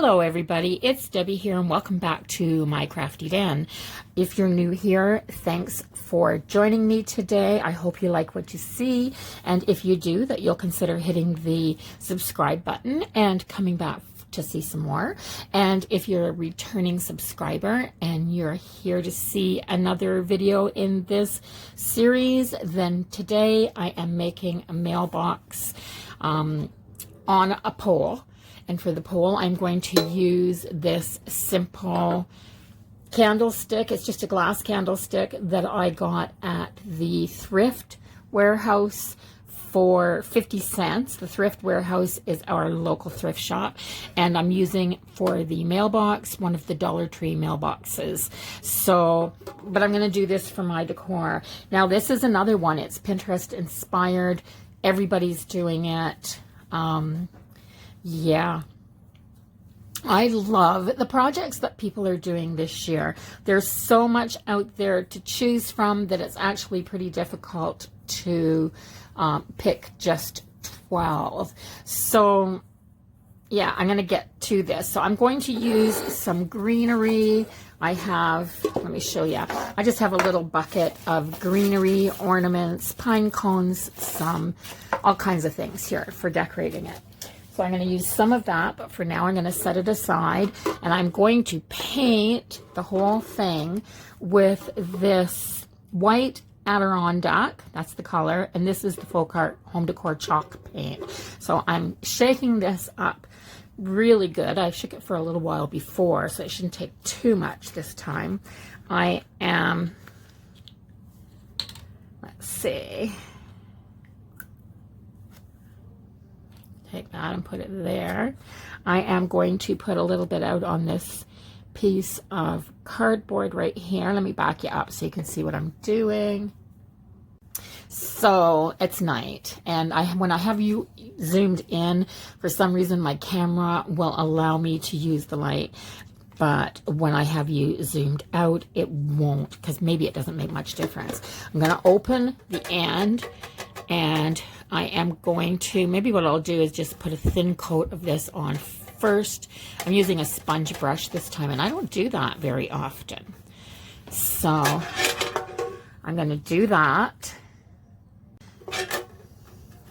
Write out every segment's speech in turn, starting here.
Hello everybody, it's Debbie here and welcome back to my crafty den. If you're new here, thanks for joining me today. I hope you like what you see, and if you do, that you'll consider hitting the subscribe button and coming back to see some more. And if you're a returning subscriber and you're here to see another video in this series, then today I am making a mailbox on a pole. And for the pole, I'm going to use this simple candlestick. It's just a glass candlestick that I got at the thrift warehouse for 50 cents. The thrift warehouse is our local thrift shop. And I'm using for the mailbox, one of the Dollar Tree mailboxes. So, but I'm going to do this for my decor. Now, this is another one. It's Pinterest inspired. Everybody's doing it. Yeah, I love the projects that people are doing this year. There's so much out there to choose from that it's actually pretty difficult to pick just 12. So yeah, I'm going to get to this. So I'm going to use some greenery. I have, let me show you. I just have a little bucket of greenery, ornaments, pine cones, all kinds of things here for decorating it. So I'm going to use some of that, but for now I'm going to set it aside, and I'm going to paint the whole thing with this white Adirondack. That's the color, and this is the Folk Art Home Decor chalk paint. So I'm shaking this up really good. I shook it for a little while before, so it shouldn't take too much this time. I am, let's see. Take that and put it there. I am going to put a little bit out on this piece of cardboard right here. Let me back you up so you can see what I'm doing. So it's night, and when I have you zoomed in, for some reason my camera will allow me to use the light, but when I have you zoomed out, it won't, because maybe it doesn't make much difference. I'm going to open the end, and I am going to, maybe what I'll do is just put a thin coat of this on first. I'm using a sponge brush this time, and I don't do that very often. So I'm going to do that.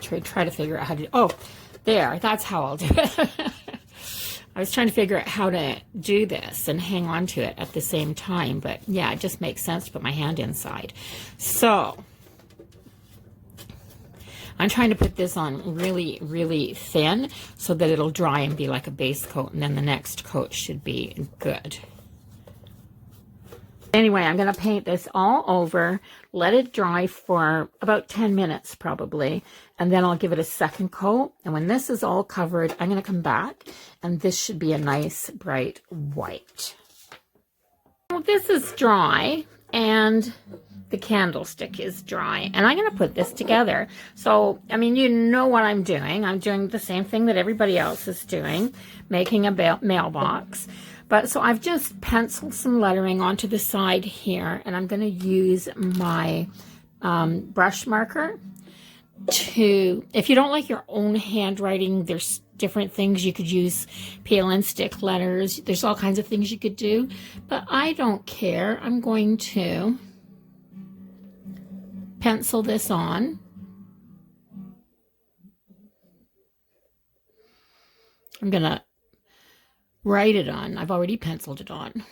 Try to figure out how to, oh, there, that's how I'll do it. I was trying to figure out how to do this and hang on to it at the same time, but yeah, it just makes sense to put my hand inside. So I'm trying to put this on really, really thin so that it'll dry and be like a base coat, and then the next coat should be good. Anyway, I'm going to paint this all over, let it dry for about 10 minutes probably, and then I'll give it a second coat. And when this is all covered, I'm going to come back, and this should be a nice bright white. Well, this is dry, and the candlestick is dry, and I'm going to put this together. So, I mean, you know what I'm doing. I'm doing the same thing that everybody else is doing, making a mailbox. But so I've just penciled some lettering onto the side here, and I'm going to use my brush marker to, if you don't like your own handwriting, there's different things you could use, peel and stick letters. There's all kinds of things you could do, but I don't care. I'm going to pencil this on. I'm going to write it on. I've already penciled it on.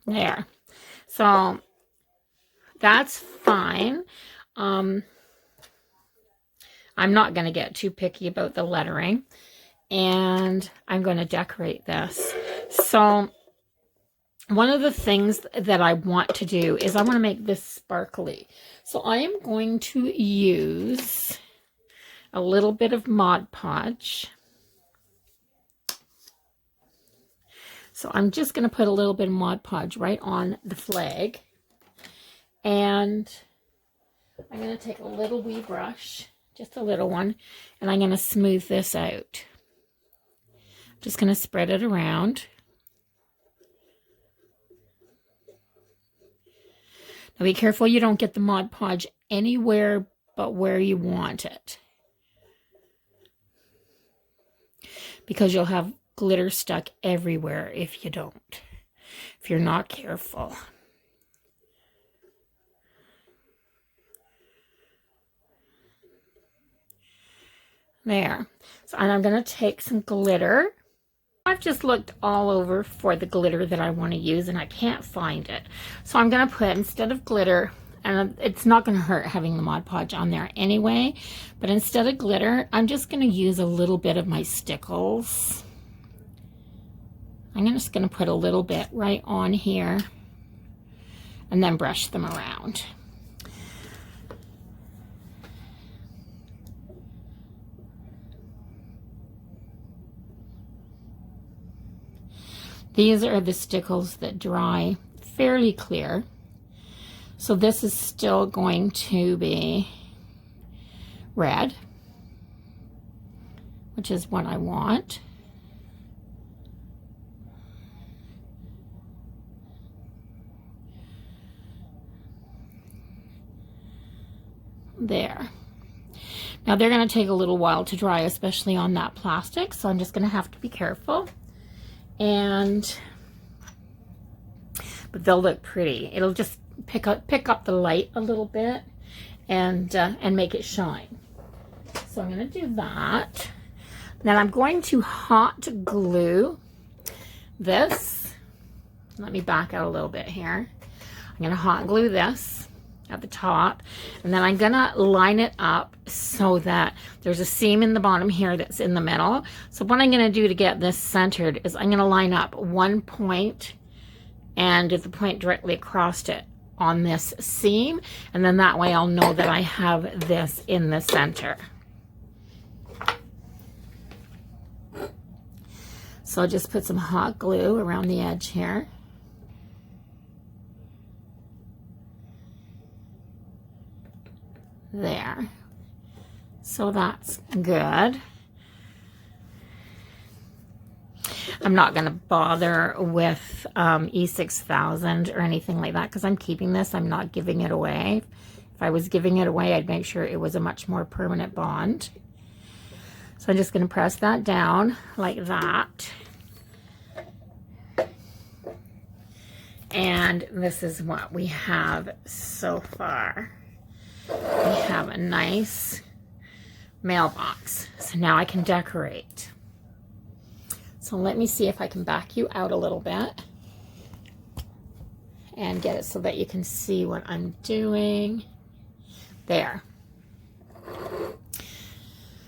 There. So that's fine. I'm not going to get too picky about the lettering, and I'm going to decorate this. So one of the things that I want to do is I want to make this sparkly. So I am going to use a little bit of Mod Podge. So I'm just going to put a little bit of Mod Podge right on the flag, and I'm going to take a little wee brush just a little one, and I'm going to smooth this out. Just going to spread it around. Now be careful you don't get the Mod Podge anywhere but where you want it, because you'll have glitter stuck everywhere if you don't, if you're not careful. There. So, and I'm going to take some glitter. I've just looked all over for the glitter that I want to use and I can't find it. So I'm going to put, instead of glitter, and it's not going to hurt having the Mod Podge on there anyway, but instead of glitter, I'm just going to use a little bit of my stickles. I'm just going to put a little bit right on here and then brush them around. These are the stickles that dry fairly clear. So this is still going to be red, which is what I want. There. Now they're going to take a little while to dry, especially on that plastic, so I'm just going to have to be careful. But they'll look pretty. It'll just pick up the light a little bit and make it shine. So I'm going to do that. Then I'm going to hot glue this. Let me back out a little bit here. I'm going to hot glue this at the top, and then I'm gonna line it up so that there's a seam in the bottom here that's in the middle. So what I'm gonna do to get this centered is I'm gonna line up one point and do the point directly across it on this seam, and then that way I'll know that I have this in the center. So I'll just put some hot glue around the edge here. There. So that's good. I'm not going to bother with E6000 or anything like that because I'm keeping this. I'm not giving it away. If I was giving it away, I'd make sure it was a much more permanent bond. So I'm just going to press that down like that. And this is what we have so far. We have a nice mailbox. So now I can decorate. So let me see if I can back you out a little bit and get it so that you can see what I'm doing. There.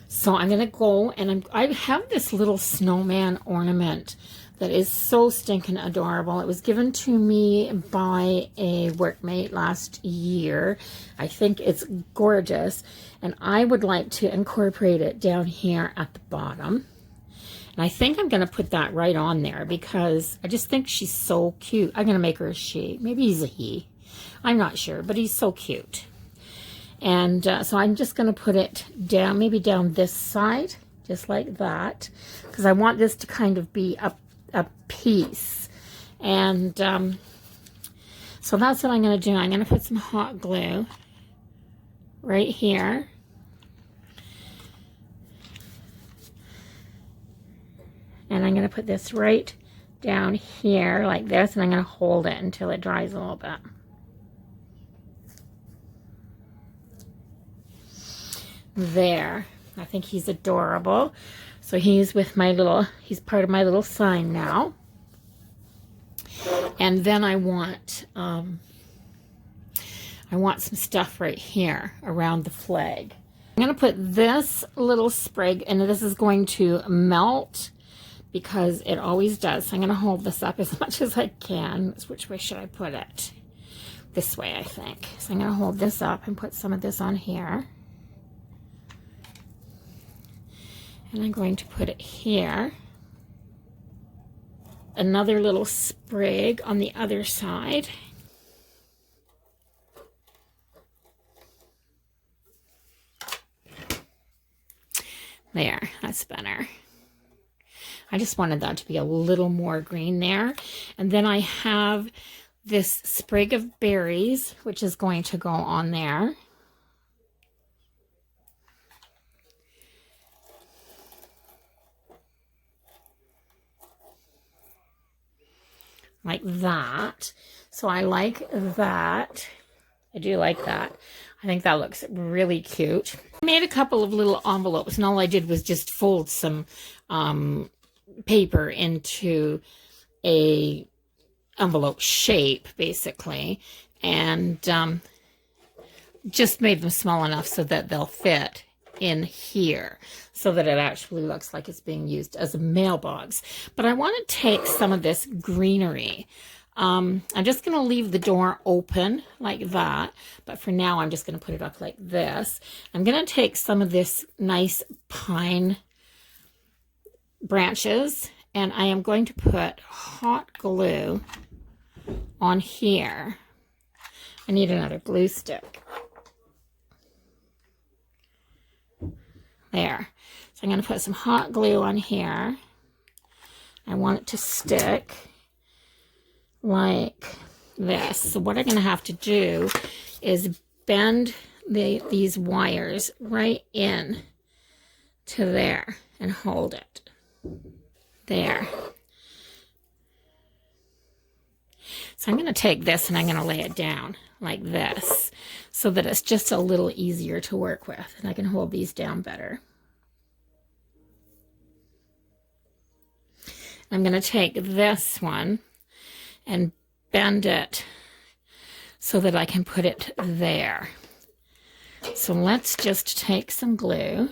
So I'm going to go and I have this little snowman ornament that is so stinking adorable. It was given to me by a workmate last year. I think it's gorgeous, and I would like to incorporate it down here at the bottom. And I think I'm going to put that right on there because I just think she's so cute. I'm going to make her a she. Maybe he's a he. I'm not sure, but he's so cute. And so I'm just going to put it down, maybe down this side, just like that, because I want this to kind of be a piece. And so that's what I'm going to do. I'm going to put some hot glue right here. And I'm going to put this right down here like this, and I'm going to hold it until it dries a little bit. There. I think he's adorable. So he's with my little, he's part of my little sign now. And then I want some stuff right here around the flag. I'm going to put this little sprig, and this is going to melt because it always does. So I'm going to hold this up as much as I can. Which way should I put it? This way, I think. So I'm going to hold this up and put some of this on here. And I'm going to put it here. Another little sprig on the other side. There, that's better. I just wanted that to be a little more green there. And then I have this sprig of berries, which is going to go on there. Like that. So I like that. I do like that. I think that looks really cute. I made a couple of little envelopes, and all I did was just fold some paper into a envelope shape, basically, and just made them small enough so that they'll fit in here, so that it actually looks like it's being used as a mailbox. But I want to take some of this greenery. I'm just going to leave the door open like that, but for now I'm just going to put it up like this. I'm going to take some of this nice pine branches, and I am going to put hot glue on here. I need another glue stick. There. So I'm going to put some hot glue on here. I want it to stick like this. So what I'm going to have to do is bend these wires right in to there and hold it. There. So I'm going to take this and I'm going to lay it down like this so that it's just a little easier to work with, and I can hold these down better. I'm going to take this one and bend it so that I can put it there. So let's just take some glue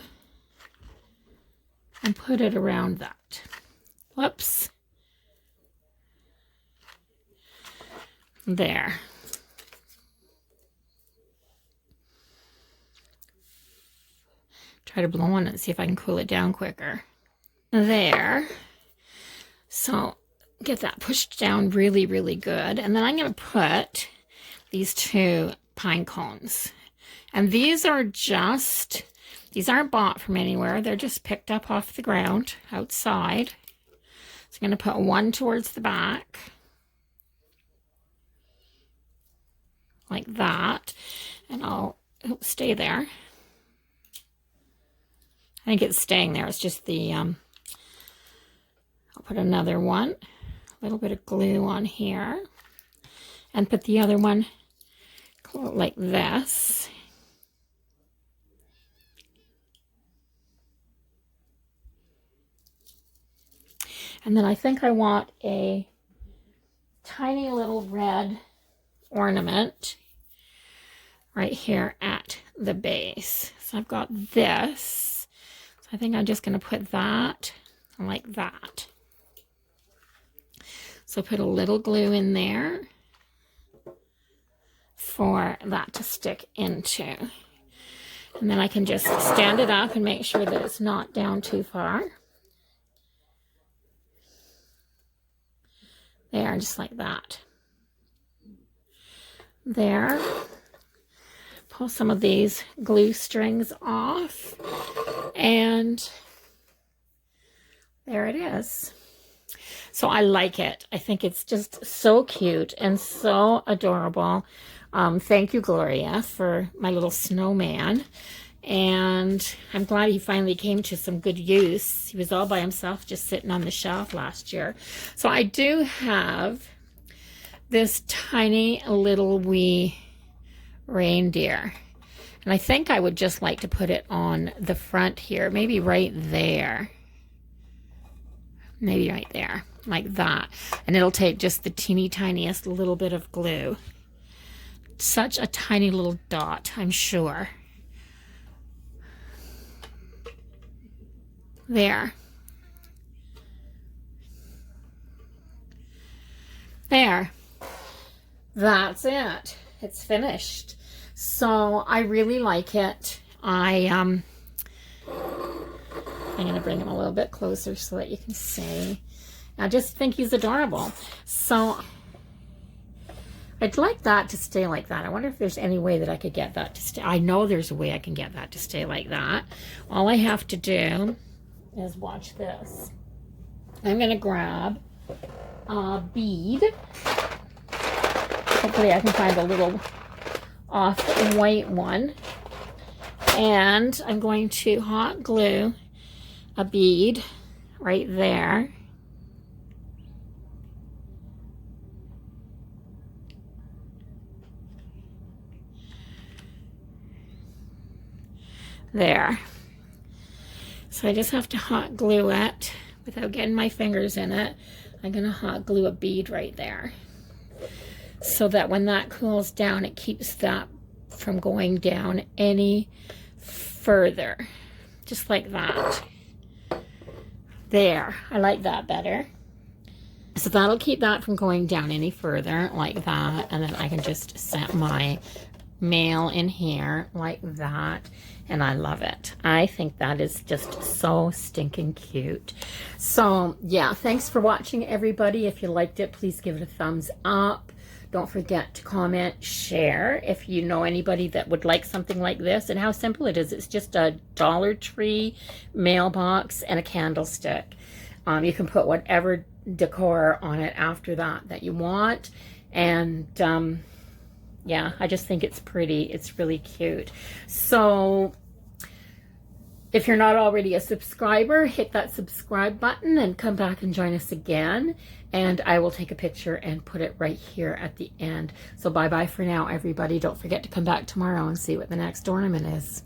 and put it around that. Whoops. There. Try to blow on it and see if I can cool it down quicker. There. So get that pushed down really, really good. And then I'm going to put these two pine cones. And these aren't bought from anywhere. They're just picked up off the ground outside. So I'm going to put one towards the back. Like that. And it'll stay there. I think it's staying there. It's just the, I'll put another one, a little bit of glue on here, and put the other one like this. And then I think I want a tiny little red ornament right here at the base. So I've got this. So I think I'm just going to put that like that. So put a little glue in there for that to stick into. And then I can just stand it up and make sure that it's not down too far. There, just like that. There. Pull some of these glue strings off, and there it is. So I like it. I think it's just so cute and so adorable. Thank you, Gloria, for my little snowman. And I'm glad he finally came to some good use. He was all by himself just sitting on the shelf last year. So I do have this tiny little wee reindeer. And I think I would just like to put it on the front here, maybe right there. Maybe right there, like that. And it'll take just the teeny tiniest little bit of glue. Such a tiny little dot, I'm sure. There. There. That's it. It's finished. So I really like it. I'm going to bring him a little bit closer so that you can see. I just think he's adorable. So I I'd like that to stay like that. I wonder if there's any way that I could get that to stay. I know there's a way I can get that to stay like that. All I have to do is watch this. I'm going to grab a bead. Hopefully I can find a little off-white one. And I'm going to hot glue a bead right there. There. So I just have to hot glue it without getting my fingers in it. I'm going to hot glue a bead right there, so that when that cools down, it keeps that from going down any further. Just like that. There. I like that better. So that'll keep that from going down any further, like that. And then I can just set my mail in here like that. And I love it. I think that is just so stinking cute. So yeah, thanks for watching, everybody. If you liked it, please give it a thumbs up. Don't forget to comment, share if you know anybody that would like something like this, and how simple it is. It's just a Dollar Tree mailbox and a candlestick. You can put whatever decor on it after that you want. And yeah, I just think it's pretty. It's really cute. So if you're not already a subscriber, hit that subscribe button and come back and join us again. And I will take a picture and put it right here at the end. So bye-bye for now, everybody. Don't forget to come back tomorrow and see what the next ornament is.